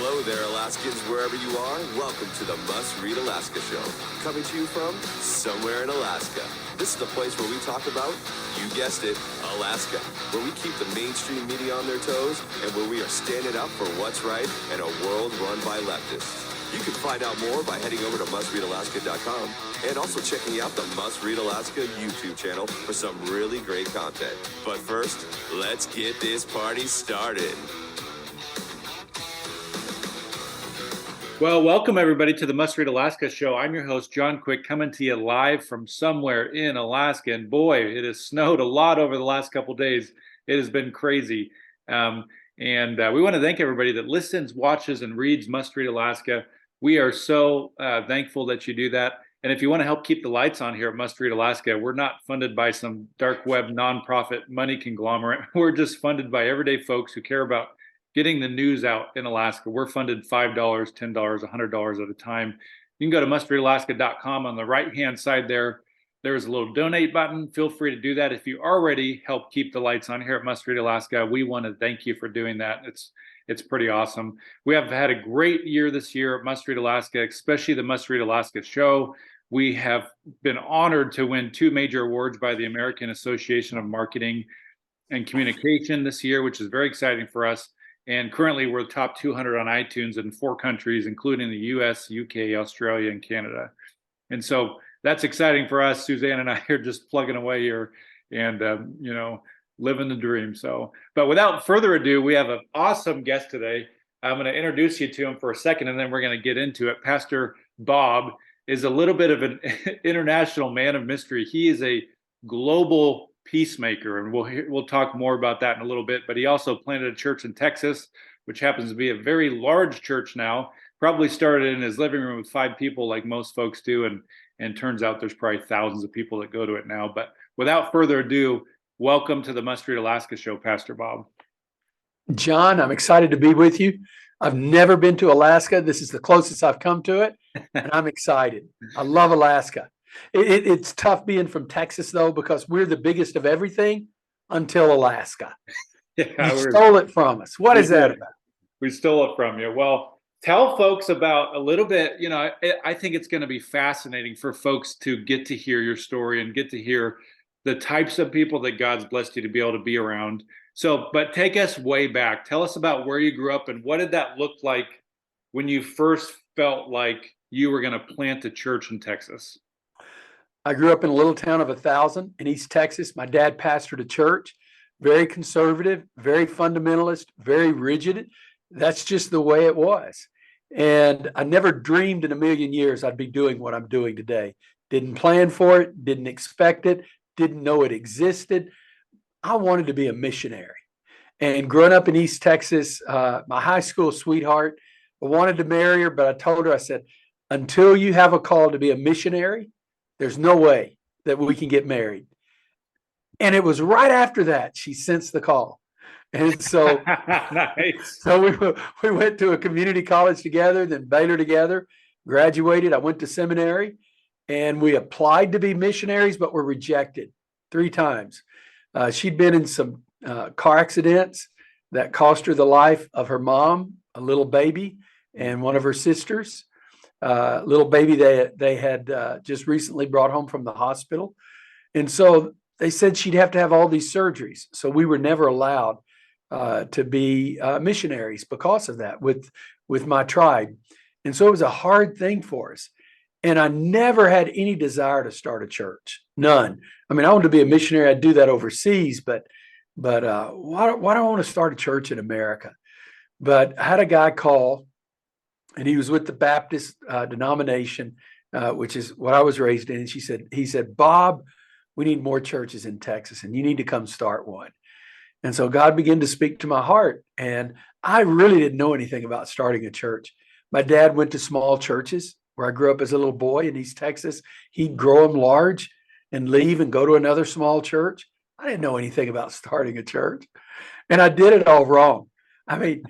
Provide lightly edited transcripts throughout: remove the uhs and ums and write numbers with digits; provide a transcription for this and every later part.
Hello there, Alaskans, wherever you are. Welcome to the Must Read Alaska Show. Coming to you from somewhere in Alaska. This is the place where we talk about, you guessed it, Alaska. Where we keep the mainstream media on their toes and where we are standing up for what's right in a world run by leftists. You can find out more by heading over to mustreadalaska.com and also checking out the Must Read Alaska YouTube channel for some really great content. But first, let's get this party started. Well, welcome everybody to the Must Read Alaska show. I'm your host, John Quick, coming to you live from somewhere in Alaska. And boy, it has snowed a lot over the last couple of days. It has been crazy. And we want to thank everybody that listens, watches, and reads Must Read Alaska. We are so thankful that you do that. And if you want to help keep the lights on here at Must Read Alaska, we're not funded by some dark web nonprofit money conglomerate. We're just funded by everyday folks who care about getting the news out in Alaska. We're funded $5, $10, $100 at a time. You can go to mustreadalaska.com. On the right-hand side there's a little donate button. Feel free to do that. If you already help keep the lights on here at Must Read Alaska, we want to thank you for doing that. It's pretty awesome. We have had a great year this year at Must Read Alaska, especially the Must Read Alaska show. We have been honored to win 2 major awards by the American Association of Marketing and Communication this year, which is very exciting for us. And currently we're top 200 on iTunes in 4 countries, including the US, UK, Australia, and Canada. And so that's exciting for us. Suzanne and I are just plugging away here and, living the dream. So, but without further ado, we have an awesome guest today. I'm going to introduce you to him for a second, and then we're going to get into it. Pastor Bob is a little bit of an international man of mystery. He is a global peacemaker, and we'll talk more about that in a little bit. But he also planted a church in Texas, which happens to be a very large church now. Probably started in his living room with 5 people, like most folks do, and turns out there's probably thousands of people that go to it now. But without further ado, welcome to the Must Read Alaska show, Pastor Bob. John, I'm excited to be with you. I've never been to Alaska. This is the closest I've come to it, and I'm excited. I love Alaska. It's tough being from Texas, though, because we're the biggest of everything until Alaska. Yeah, you stole it from us. What is that about? We stole it from you. Well, tell folks about a little bit. I think it's going to be fascinating for folks to get to hear your story and get to hear the types of people that God's blessed you to be able to be around. So, but take us way back. Tell us about where you grew up and what did that look like when you first felt like you were going to plant a church in Texas? I grew up in a little town of 1,000 in East Texas. My dad pastored a church, very conservative, very fundamentalist, very rigid. That's just the way it was. And I never dreamed in a million years I'd be doing what I'm doing today. Didn't plan for it, didn't expect it, didn't know it existed. I wanted to be a missionary. And growing up in East Texas, my high school sweetheart, I wanted to marry her, but I told her, I said, until you have a call to be a missionary, there's no way that we can get married. And it was right after that she sensed the call. And so, Nice. So we went to a community college together, then Baylor together, graduated. I went to seminary, and we applied to be missionaries, but were rejected 3 times. She'd been in some car accidents that cost her the life of her mom, a little baby, and one of her sisters. Little baby they had just recently brought home from the hospital. And so they said she'd have to have all these surgeries. So we were never allowed to be missionaries because of that with my tribe. And so it was a hard thing for us. And I never had any desire to start a church. None. I mean, I wanted to be a missionary. I'd do that overseas, but why do I want to start a church in America? But I had a guy call, and he was with the Baptist denomination, which is what I was raised in. And he said, Bob, we need more churches in Texas, and you need to come start one. And so God began to speak to my heart. And I really didn't know anything about starting a church. My dad went to small churches where I grew up as a little boy in East Texas. He'd grow them large and leave and go to another small church. I didn't know anything about starting a church. And I did it all wrong. I mean,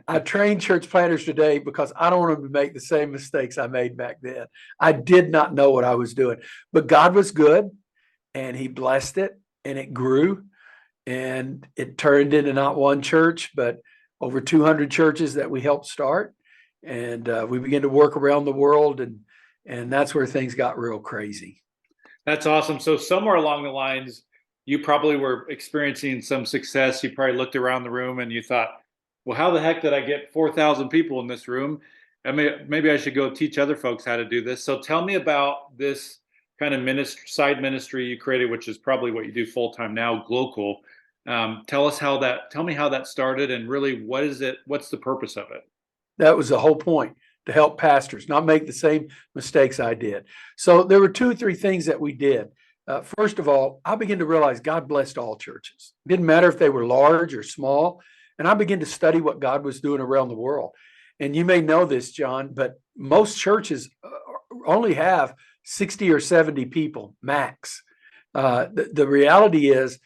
I train church planters today because I don't want them to make the same mistakes I made back then. I did not know what I was doing, but God was good, and he blessed it, and it grew, and it turned into not one church, but over 200 churches that we helped start. And we began to work around the world, and that's where things got real crazy. That's awesome. So somewhere along the lines, you probably were experiencing some success. You probably looked around the room and you thought, well, how the heck did I get 4,000 people in this room? I mean, maybe I should go teach other folks how to do this. So tell me about this kind of side ministry you created, which is probably what you do full time now, Glocal. Tell me how that started, and really what is it? What's the purpose of it? That was the whole point, to help pastors not make the same mistakes I did. So there were 2 or 3 things that we did. First of all, I began to realize God blessed all churches. It didn't matter if they were large or small. And I began to study what God was doing around the world. And you may know this, John, but most churches only have 60 or 70 people max. The reality is,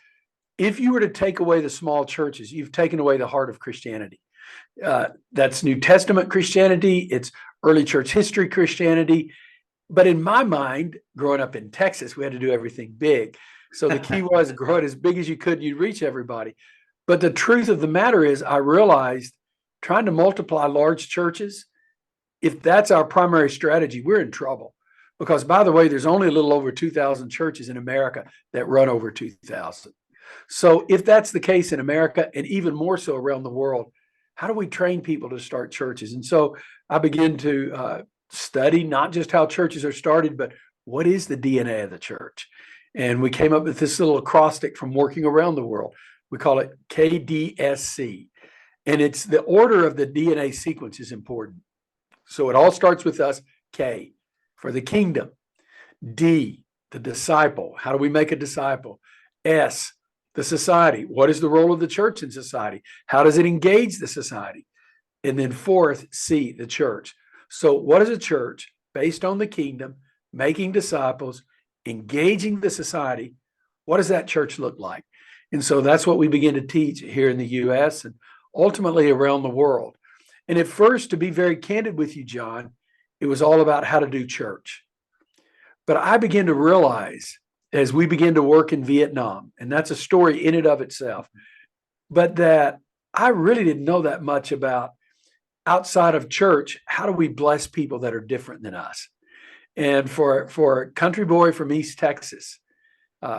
if you were to take away the small churches, you've taken away the heart of Christianity. That's New Testament Christianity. It's early church history Christianity. But in my mind, growing up in Texas, we had to do everything big. So the key was grow it as big as you could, you'd reach everybody. But the truth of the matter is, I realized trying to multiply large churches, if that's our primary strategy, we're in trouble. Because, by the way, there's only a little over 2,000 churches in America that run over 2,000. So if that's the case in America, and even more so around the world, how do we train people to start churches? And so I began to study not just how churches are started, but what is the DNA of the church? And we came up with this little acrostic from working around the world. We call it KDSC. And it's the order of the DNA sequence is important. So it all starts with us, K, for the kingdom. D, the disciple. How do we make a disciple? S, the society. What is the role of the church in society? How does it engage the society? And then 4th, C, the church. So what is a church based on the kingdom, making disciples, engaging the society? What does that church look like? And so that's what we begin to teach here in the U.S. and ultimately around the world. And at first, to be very candid with you, John, it was all about how to do church. But I began to realize as we began to work in Vietnam, and that's a story in and of itself, but that I really didn't know that much about outside of church. How do we bless people that are different than us? And for a country boy from East Texas,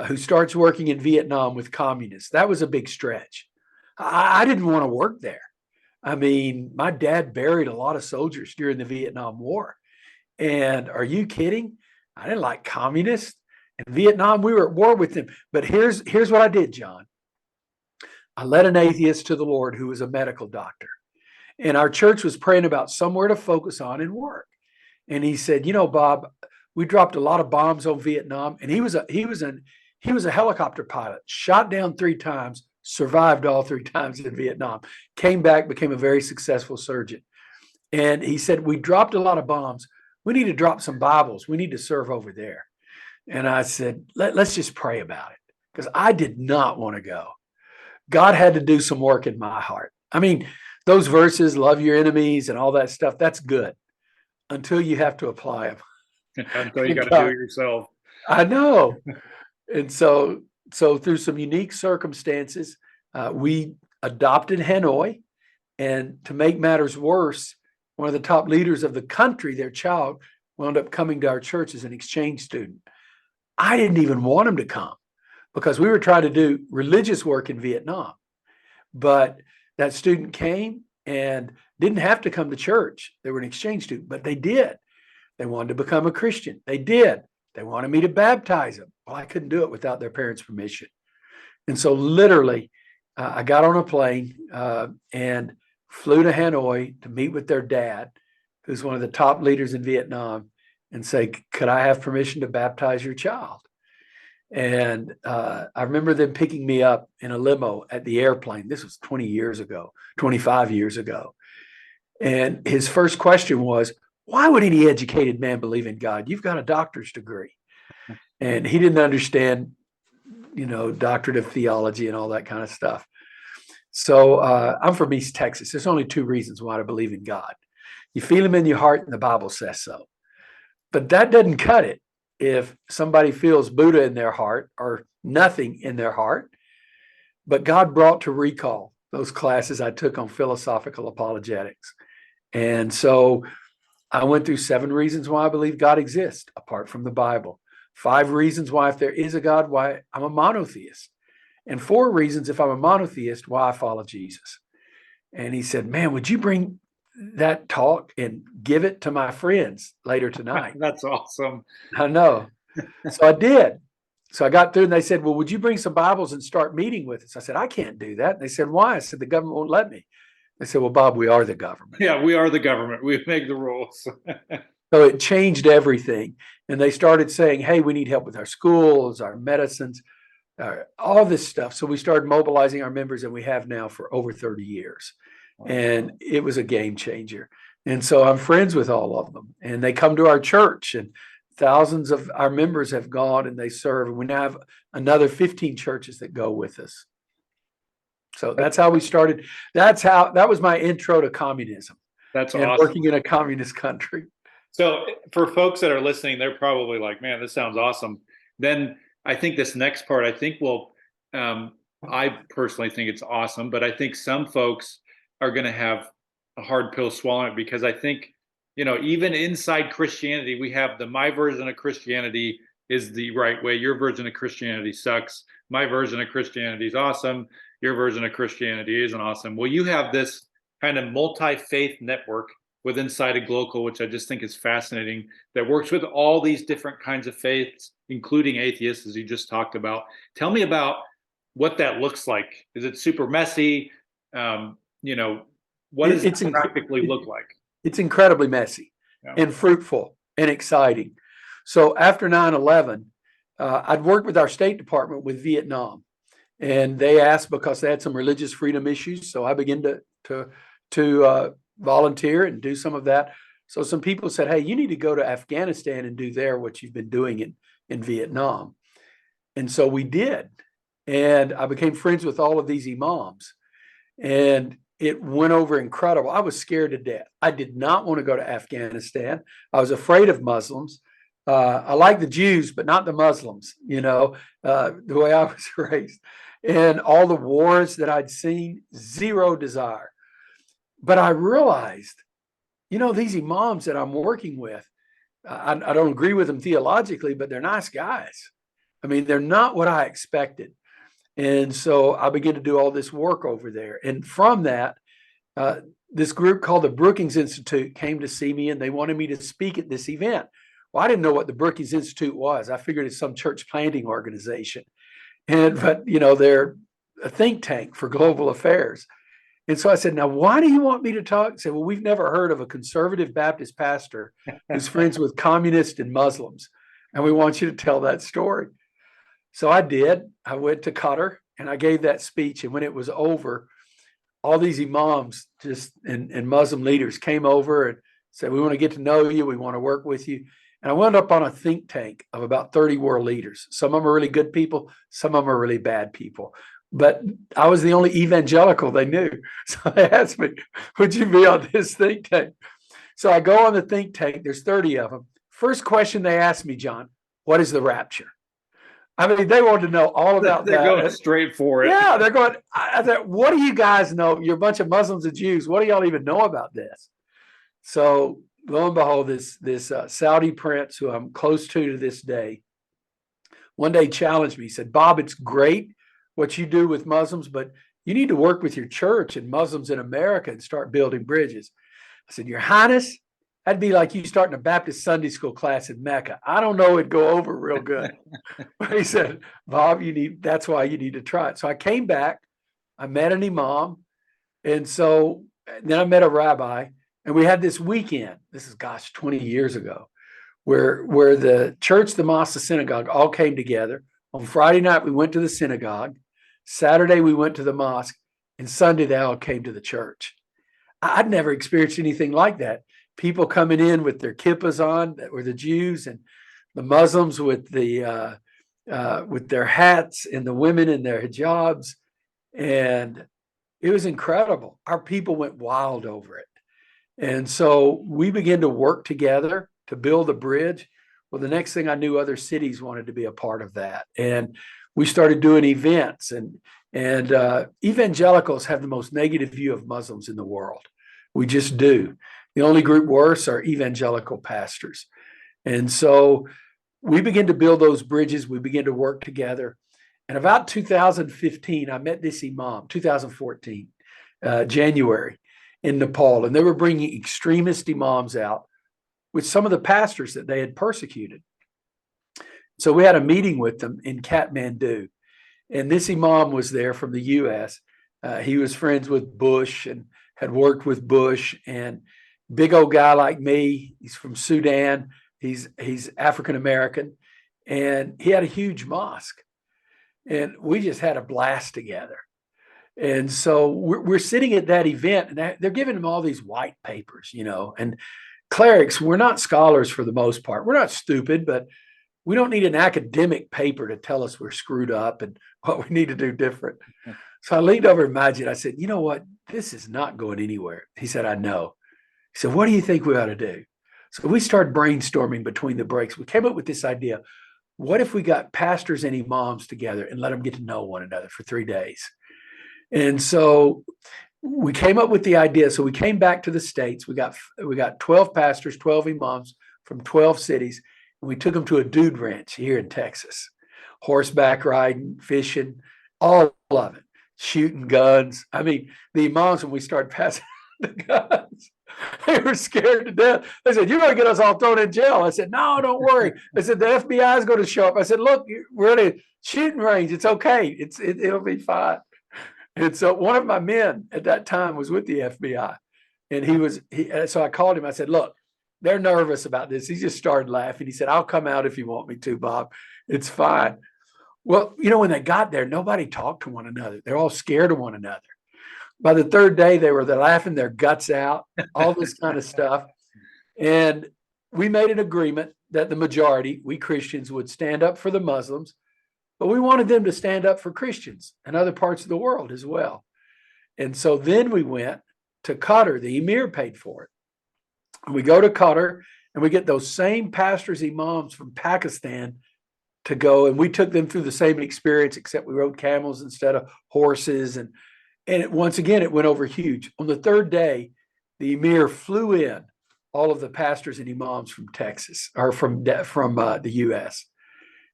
who starts working in Vietnam with communists, that was a big stretch. I didn't want to work there. I mean, my dad buried a lot of soldiers during the Vietnam War. And are you kidding? I didn't like communists. In Vietnam, we were at war with them. But here's what I did, John. I led an atheist to the Lord who was a medical doctor. And our church was praying about somewhere to focus on and work. And he said, Bob, we dropped a lot of bombs on Vietnam. And he was a helicopter pilot, shot down 3 times, survived all 3 times in Vietnam, came back, became a very successful surgeon. And he said, we dropped a lot of bombs. We need to drop some Bibles. We need to serve over there. And I said, let's just pray about it, because I did not want to go. God had to do some work in my heart. I mean, those verses, love your enemies and all that stuff, that's good until you have to apply them. Until you got to do it yourself. I know. And so through some unique circumstances, we adopted Hanoi. And to make matters worse, one of the top leaders of the country, their child, wound up coming to our church as an exchange student. I didn't even want him to come because we were trying to do religious work in Vietnam. But that student came and didn't have to come to church. They were an exchange student, but they did. They wanted to become a Christian. They did. They wanted me to baptize them. Well, I couldn't do it without their parents' permission. And so literally, I got on a plane and flew to Hanoi to meet with their dad, who's one of the top leaders in Vietnam, and say, could I have permission to baptize your child? And I remember them picking me up in a limo at the airplane. This was 20 years ago, 25 years ago. And his first question was, why would any educated man believe in God? You've got a doctor's degree. And he didn't understand, doctorate of theology and all that kind of stuff. So I'm from East Texas. There's only 2 reasons why to believe in God. You feel him in your heart, and the Bible says so. But that doesn't cut it if somebody feels Buddha in their heart or nothing in their heart. But God brought to recall those classes I took on philosophical apologetics. And so I went through 7 reasons why I believe God exists apart from the Bible. 5 reasons why, if there is a God, why I'm a monotheist. And 4 reasons, if I'm a monotheist, why I follow Jesus. And he said, man, would you bring that talk and give it to my friends later tonight? That's awesome. I know. So I did. So I got through and they said, well, would you bring some Bibles and start meeting with us? I said, I can't do that. And they said, why? I said, the government won't let me. They said, well, Bob, we are the government. Yeah, we are the government. We make the rules. So it changed everything. And they started saying, hey, we need help with our schools, our medicines, all this stuff. So we started mobilizing our members, and we have now for over 30 years. And it was a game changer. And so I'm friends with all of them, and they come to our church, and thousands of our members have gone and they serve. And we now have another 15 churches that go with us. So that's how we started. That was my intro to communism. That's and awesome. Working in a communist country. So for folks that are listening, they're probably like, man, this sounds awesome. Then I think this next part, I personally think it's awesome, but I think some folks are going to have a hard pill swallowing it, because I think, even inside Christianity, we have my version of Christianity is the right way. Your version of Christianity sucks. My version of Christianity is awesome. Your version of Christianity isn't awesome. Well, you have this kind of multi-faith network with inside of Glocal, which I just think is fascinating, that works with all these different kinds of faiths, including atheists, as you just talked about. Tell me about what that looks like. Is it super messy? What does it practically look like? It's incredibly messy and fruitful and exciting. So after 9/11, I'd worked with our State Department with Vietnam, and they asked, because they had some religious freedom issues. So I began to volunteer and do some of that. So some people said, hey, you need to go to Afghanistan and do there what you've been doing in Vietnam. And so we did. And I became friends with all of these imams. And it went over incredible. I was scared to death. I did not want to go to Afghanistan. I was afraid of Muslims. I like the Jews, but not the Muslims, the way I was raised. And all the wars that I'd seen, zero desire. But I realized, these imams that I'm working with, I don't agree with them theologically, but they're nice guys. I mean, they're not what I expected. And so I began to do all this work over there. And from that, this group called the Brookings Institute came to see me, and they wanted me to speak at this event. Well, I didn't know what the Brookings Institute was. I figured it's some church planting organization. But they're a think tank for global affairs. And so I said, now, why do you want me to talk? I said, well, we've never heard of a conservative Baptist pastor who's friends with communists and Muslims, and we want you to tell that story. So I did. I went to Qatar and I gave that speech. And when it was over, all these imams and Muslim leaders came over and said, we want to get to know you. We want to work with you. And I wound up on a think tank of about 30 world leaders. Some of them are really good people. Some of them are really bad people. But I was the only evangelical they knew. So they asked me, would you be on this think tank? So I go on the think tank. There's 30 of them. First question they asked me, John, what is the rapture? I mean, they wanted to know all about that. They're going straight for it. Yeah, they're going, I thought, what do you guys know? You're a bunch of Muslims and Jews. What do y'all even know about this? So lo and behold, this Saudi prince, who I'm close to this day, one day challenged me. He said, Bob, it's great what you do with Muslims, but you need to work with your church and Muslims in America and start building bridges. I said, Your Highness, that'd be like you starting a Baptist Sunday school class in Mecca. I don't know it'd go over real good. But he said, Bob, that's why you need to try it. So I came back, I met an imam, and then I met a rabbi, and we had this weekend. This is 20 years ago, where the church, the mosque, the synagogue all came together. On Friday night, we went to the synagogue. Saturday, we went to the mosque, and Sunday, they all came to the church. I'd never experienced anything like that. People coming in with their kippas on, that were the Jews, and the Muslims with their hats, and the women in their hijabs. And it was incredible. Our people went wild over it. And so we began to work together to build a bridge. Well, the next thing I knew, other cities wanted to be a part of that. And we started doing events, and evangelicals have the most negative view of Muslims in the world. We just do. The only group worse are evangelical pastors. And so we begin to build those bridges. We begin to work together. And about 2015, I met this imam, 2014, January in Nepal, and they were bringing extremist imams out with some of the pastors that they had persecuted. So we had a meeting with them in Kathmandu, and this imam was there from the U.S. He was friends with Bush and had worked with Bush, and big old guy like me. He's from Sudan. He's African American, and he had a huge mosque, and we just had a blast together. And so we're sitting at that event, and they're giving him all these white papers, and clerics, we're not scholars for the most part. We're not stupid, but we don't need an academic paper to tell us we're screwed up and what we need to do different. So I leaned over to Majid. I said, you know what? This is not going anywhere. He said, I know. He said, what do you think we ought to do? So we started brainstorming between the breaks. We came up with this idea. What if we got pastors and imams together and let them get to know one another for 3 days? And so we came up with the idea. So we came back to the States. We got 12 pastors, 12 imams from 12 cities. And we took them to a dude ranch here in Texas, horseback riding, fishing, all of it, shooting guns. I mean, the imams, when we started passing the guns, they were scared to death. They said, you're going to get us all thrown in jail. I said, no, don't worry. They said, the FBI is going to show up. I said, look, we're at a shooting range. It's okay. It'll be fine. And so one of my men at that time was with the FBI. And so I called him. I said, look, they're nervous about this. He just started laughing. He said, I'll come out if you want me to, Bob. It's fine. Well, when they got there, nobody talked to one another. They're all scared of one another. By the third day, they're laughing their guts out, all this kind of stuff. And we made an agreement that the majority, we Christians, would stand up for the Muslims, but we wanted them to stand up for Christians and other parts of the world as well. And so then we went to Qatar. The emir paid for it. And we go to Qatar, and we get those same pastors, imams from Pakistan to go. And we took them through the same experience, except we rode camels instead of horses. And once again, it went over huge. On the third day, the emir flew in all of the pastors and imams from Texas, or from the U.S.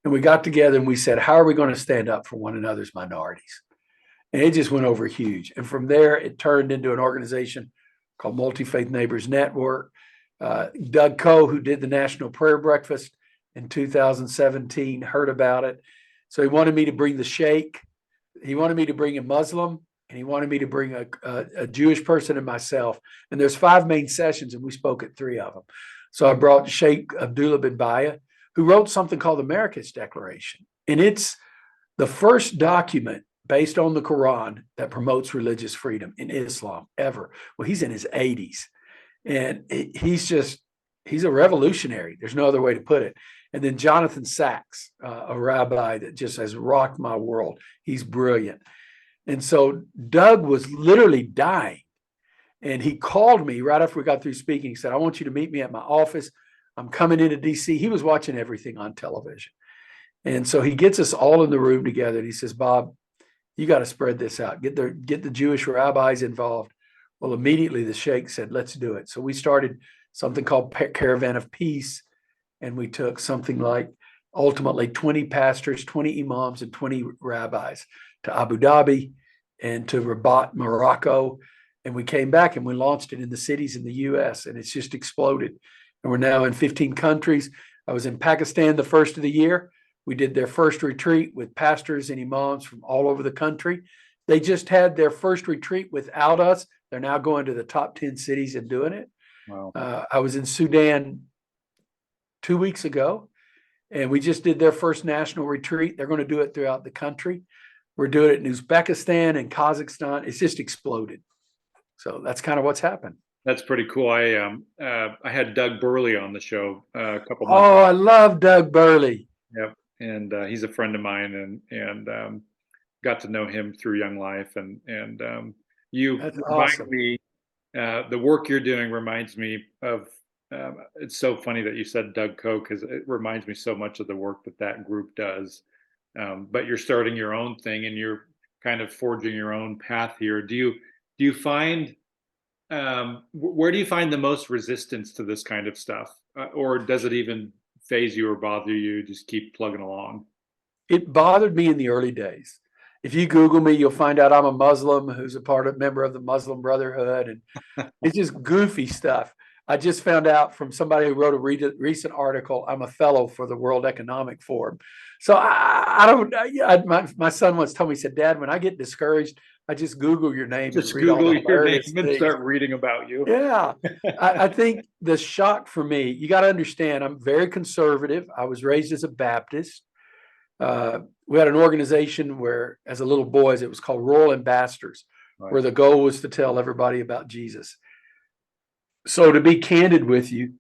And we got together and we said, how are we going to stand up for one another's minorities? And it just went over huge. And from there, it turned into an organization called Multi-Faith Neighbors Network. Doug Coe, who did the National Prayer Breakfast in 2017, heard about it. So he wanted me to bring the sheikh. He wanted me to bring a Muslim, and he wanted me to bring a Jewish person and myself. And there's 5 main sessions, and we spoke at 3 of them. So I brought Sheikh Abdullah bin Baya, who wrote something called the Marrakesh Declaration. And it's the first document based on the Quran that promotes religious freedom in Islam ever. Well, he's in his 80s. And he's a revolutionary. There's no other way to put it. And then Jonathan Sachs, a rabbi that just has rocked my world. He's brilliant. And so Doug was literally dying. And he called me right after we got through speaking. He said, I want you to meet me at my office. I'm coming into DC. He was watching everything on television. And so he gets us all in the room together. And he says, Bob, you got to spread this out. Get the Jewish rabbis involved. Well, immediately the sheikh said, let's do it. So we started something called Caravan of Peace. And we took something like ultimately 20 pastors, 20 imams, and 20 rabbis to Abu Dhabi and to Rabat, Morocco. And we came back and we launched it in the cities in the US, and it's just exploded. And we're now in 15 countries. I was in Pakistan the first of the year. We did their first retreat with pastors and imams from all over the country. They just had their first retreat without us. They're now going to the top 10 cities and doing it. Wow. I was in Sudan 2 weeks ago, and we just did their first national retreat. They're going to do it throughout the country. We're doing it in Uzbekistan and Kazakhstan. It's just exploded. So that's kind of what's happened. That's pretty cool. I had Doug Burley on the show a couple months ago. Oh, I love Doug Burley. Yep. And he's a friend of mine, and got to know him through Young Life. And you That's remind awesome. me, the work you're doing reminds me of, it's so funny that you said Doug Coe, because it reminds me so much of the work that group does. But you're starting your own thing, and you're kind of forging your own path here. Do you find where do you find the most resistance to this kind of stuff? Or does it even phase you or bother you? Just keep plugging along. It bothered me in the early days. If you Google me, you'll find out I'm a Muslim who's a member of the Muslim Brotherhood, and it's just goofy stuff. I just found out from somebody who wrote a recent article, I'm a fellow for the World Economic Forum. So I don't, my son once told me, he said, Dad, when I get discouraged, I just Google your name Just and read all Google the your name hilarious and things. start reading about you. Yeah. I think the shock for me, you got to understand, I'm very conservative. I was raised as a Baptist. We had an organization where, as a little boys, it was called Rural Ambassadors, Right. where the goal was to tell everybody about Jesus. So to be candid with you,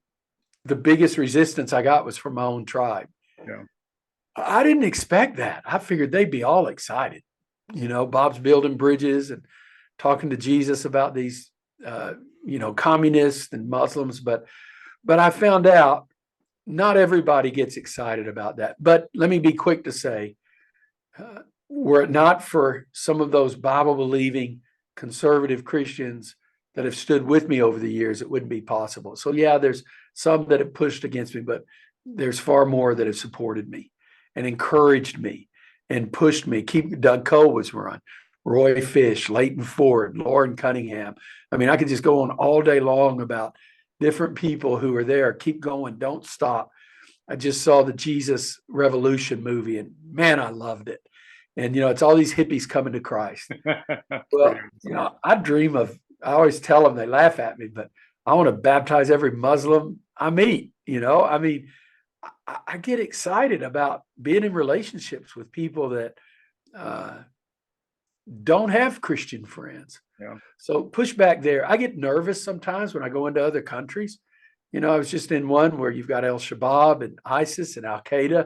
the biggest resistance I got was from my own tribe. Yeah. I didn't expect that. I figured they'd be all excited. Bob's building bridges and talking to Jesus about these, communists and Muslims. But I found out not everybody gets excited about that. But let me be quick to say, were it not for some of those Bible-believing conservative Christians that have stood with me over the years, it wouldn't be possible. So yeah, there's some that have pushed against me, but there's far more that have supported me and encouraged me and pushed me. Doug Cole was run, Roy Fish, Leighton Ford, Lauren Cunningham. I mean, I could just go on all day long about different people who are there. Keep going, don't stop. I just saw the Jesus Revolution movie, and man, I loved it. And it's all these hippies coming to Christ. Well, I always tell them, they laugh at me, but I want to baptize every Muslim I meet. I mean, I get excited about being in relationships with people that don't have Christian friends. Yeah. So push back there. I get nervous sometimes when I go into other countries. I was just in one where you've got Al-Shabaab and ISIS and Al-Qaeda.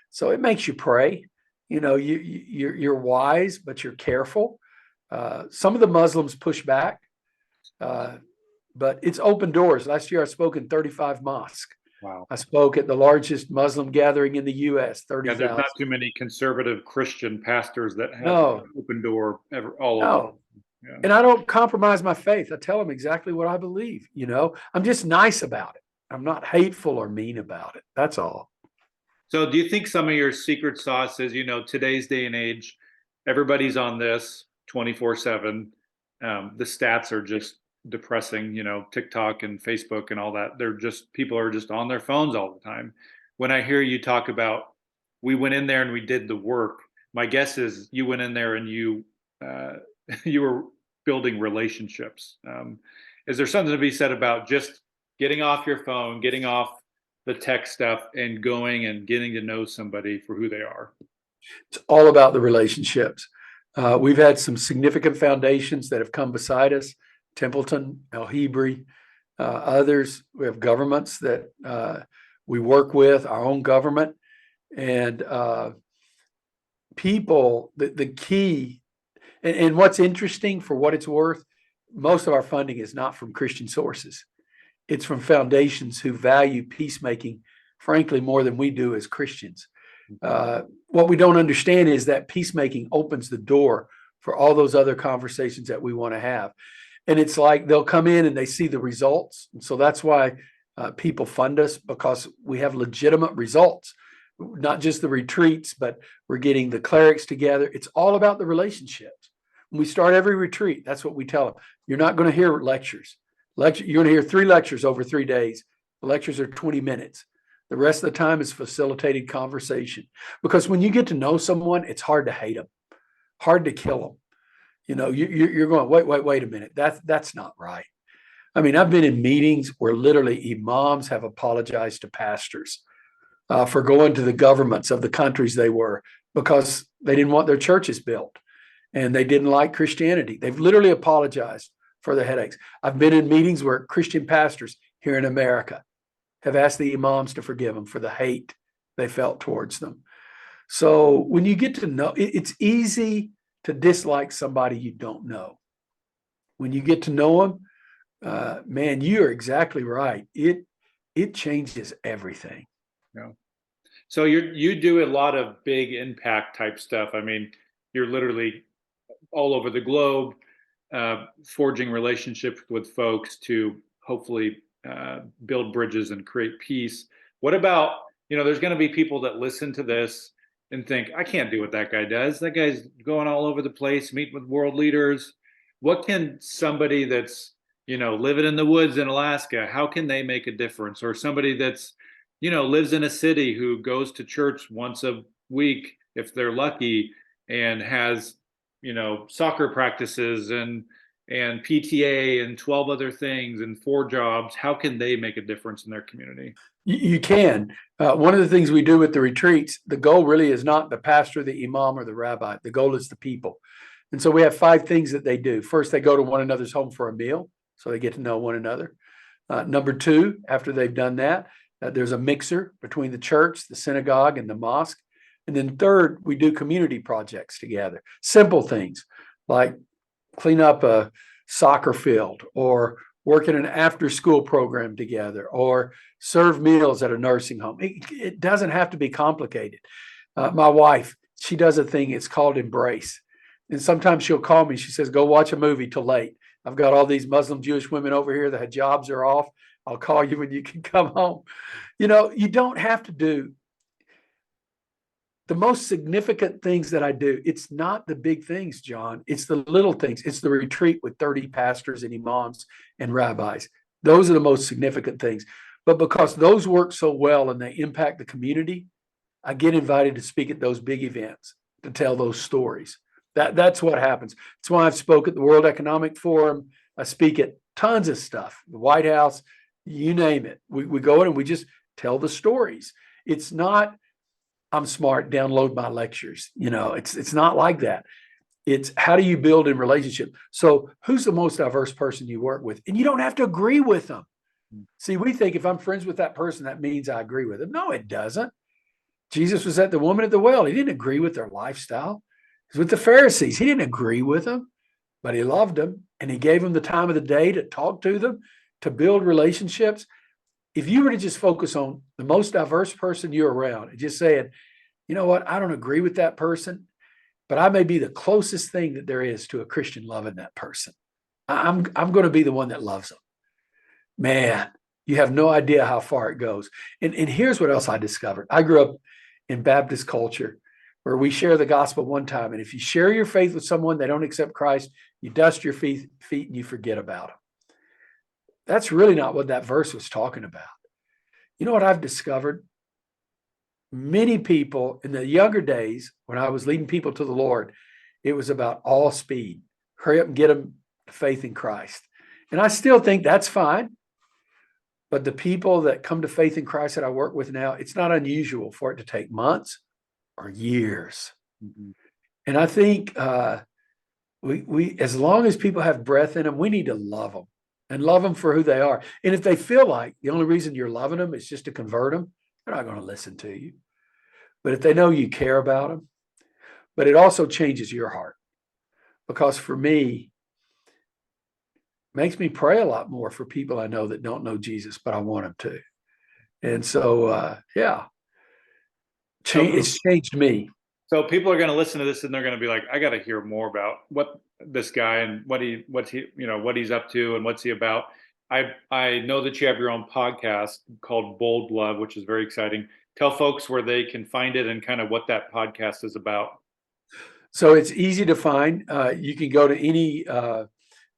So it makes you pray. You're wise, but you're careful. Some of the Muslims push back, but it's open doors. Last year I spoke in 35 mosques. Wow. I spoke at the largest Muslim gathering in the U.S., 30,000. Yeah, there's not too many conservative Christian pastors that have No. an open door all No. over. Yeah. And I don't compromise my faith. I tell them exactly what I believe. I'm just nice about it. I'm not hateful or mean about it. That's all. So do you think some of your secret sauce is, today's day and age, everybody's on this 24/7. The stats are just depressing, TikTok and Facebook and all that. People are just on their phones all the time. When I hear you talk about, we went in there and we did the work, my guess is you went in there and you were building relationships. Is there something to be said about just getting off your phone, getting off the tech stuff, and going and getting to know somebody for who they are? It's all about the relationships. We've had some significant foundations that have come beside us, Templeton, El Hebrew, others. We have governments that we work with, our own government, and people, the key, and what's interesting, for what it's worth, most of our funding is not from Christian sources. It's from foundations who value peacemaking, frankly, more than we do as Christians. What we don't understand is that peacemaking opens the door for all those other conversations that we want to have. And it's like they'll come in and they see the results. And so that's why people fund us, because we have legitimate results, not just the retreats, but we're getting the clerics together. It's all about the relationships. When we start every retreat, that's what we tell them. You're not going to hear lectures. You're going to hear 3 lectures over 3 days. The lectures are 20 minutes. The rest of the time is facilitated conversation. Because when you get to know someone, it's hard to hate them, hard to kill them. You're going, wait a minute. That's not right. I mean, I've been in meetings where literally imams have apologized to pastors for going to the governments of the countries they were, because they didn't want their churches built and they didn't like Christianity. They've literally apologized for their headaches. I've been in meetings where Christian pastors here in America have asked the imams to forgive them for the hate they felt towards them. So when you get to know, it's easy to dislike somebody you don't know. When you get to know them, man, you are exactly right. It changes everything. Yeah. So you do a lot of big impact type stuff. I mean, you're literally all over the globe. forging relationships with folks to hopefully build bridges and create peace. What about, there's going to be people that listen to this and think, I can't do what that guy does. That guy's going all over the place, meeting with world leaders. What can somebody that's, living in the woods in Alaska, how can they make a difference? Or somebody that's, lives in a city who goes to church once a week, if they're lucky, and has, soccer practices and PTA and 12 other things and 4 jobs, how can they make a difference in their community? You can. One of the things we do with the retreats, the goal really is not the pastor, the imam, or the rabbi. The goal is the people. And so we have 5 things that they do. First, they go to one another's home for a meal, so they get to know one another. Number 2, after they've done that, there's a mixer between the church, the synagogue, and the mosque. And then third, we do community projects together. Simple things like clean up a soccer field, or work in an after-school program together, or serve meals at a nursing home. It doesn't have to be complicated. My wife, she does a thing, it's called Embrace. And sometimes she'll call me, she says, go watch a movie till late. I've got all these Muslim Jewish women over here that jobs are off. I'll call you when you can come home. You don't have to do the most significant things that I do. It's not the big things, John. It's the little things. It's the retreat with 30 pastors and imams and rabbis. Those are the most significant things. But because those work so well and they impact the community, I get invited to speak at those big events, to tell those stories. That's what happens. That's why I've spoke at the World Economic Forum. I speak at tons of stuff, the White House, you name it. We go in and we just tell the stories. It's not, I'm smart, download my lectures. It's not like that. It's how do you build in relationship? So who's the most diverse person you work with? And you don't have to agree with them. See, we think if I'm friends with that person, that means I agree with them. No, it doesn't. Jesus was at the woman at the well. He didn't agree with their lifestyle. He was with the Pharisees. He didn't agree with them, but he loved them. And he gave them the time of the day to talk to them, to build relationships. If you were to just focus on the most diverse person you're around and just saying, you know what, I don't agree with that person, but I may be the closest thing that there is to a Christian loving that person. I'm going to be the one that loves them. Man, you have no idea how far it goes. And here's what else I discovered. I grew up in Baptist culture where we share the gospel one time. And if you share your faith with someone, they don't accept Christ, you dust your feet and you forget about them. That's really not what that verse was talking about. You know what I've discovered? Many people in the younger days, when I was leading people to the Lord, it was about all speed. Hurry up and get them to faith in Christ. And I still think that's fine. But the people that come to faith in Christ that I work with now, it's not unusual for it to take months or years. Mm-hmm. And I think we as long as people have breath in them, we need to love them and love them for who they are. And if they feel like the only reason you're loving them is just to convert them, they're not going to listen to you. But if they know you care about them, but it also changes your heart. Because for me, makes me pray a lot more for people I know that don't know Jesus, but I want them to. And so, it's changed me. So people are going to listen to this and they're going to be like, I got to hear more about what this guy and what he's up to and what's he about. I know that you have your own podcast called Bold Love, which is very exciting. Tell folks where they can find it and kind of what that podcast is about. So it's easy to find. You can go to any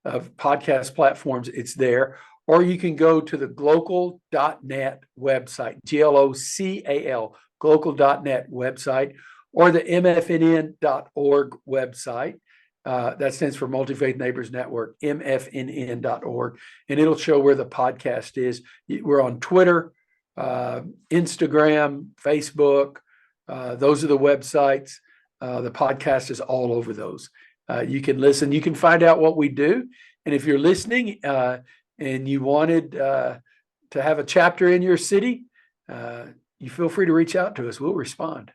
of podcast platforms, it's there, or you can go to the glocal.net website, GLOCAL, glocal.net website, or the mfnn.org website. That stands for Multi-Faith Neighbors Network, mfnn.org, and it'll show where the podcast is. We're on Twitter, Instagram, Facebook. Those are the websites. The podcast is all over those. You can listen, you can find out what we do. And if you're listening and you wanted to have a chapter in your city, you feel free to reach out to us. We'll respond.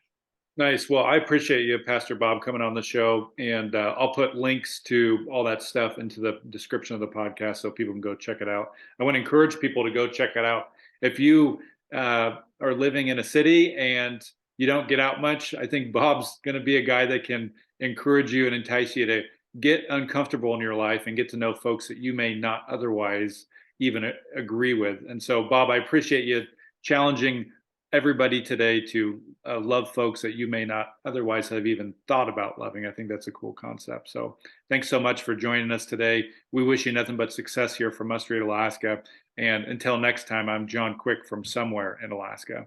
Nice. Well, I appreciate you, Pastor Bob, coming on the show. And I'll put links to all that stuff into the description of the podcast so people can go check it out. I want to encourage people to go check it out. If you are living in a city and you don't get out much, I think Bob's going to be a guy that can encourage you and entice you to get uncomfortable in your life and get to know folks that you may not otherwise even agree with. And so, Bob, I appreciate you challenging everybody today to love folks that you may not otherwise have even thought about loving. I think that's a cool concept. So thanks so much for joining us today. We wish you nothing but success here from Must Read Alaska. And until next time, I'm John Quick from somewhere in Alaska.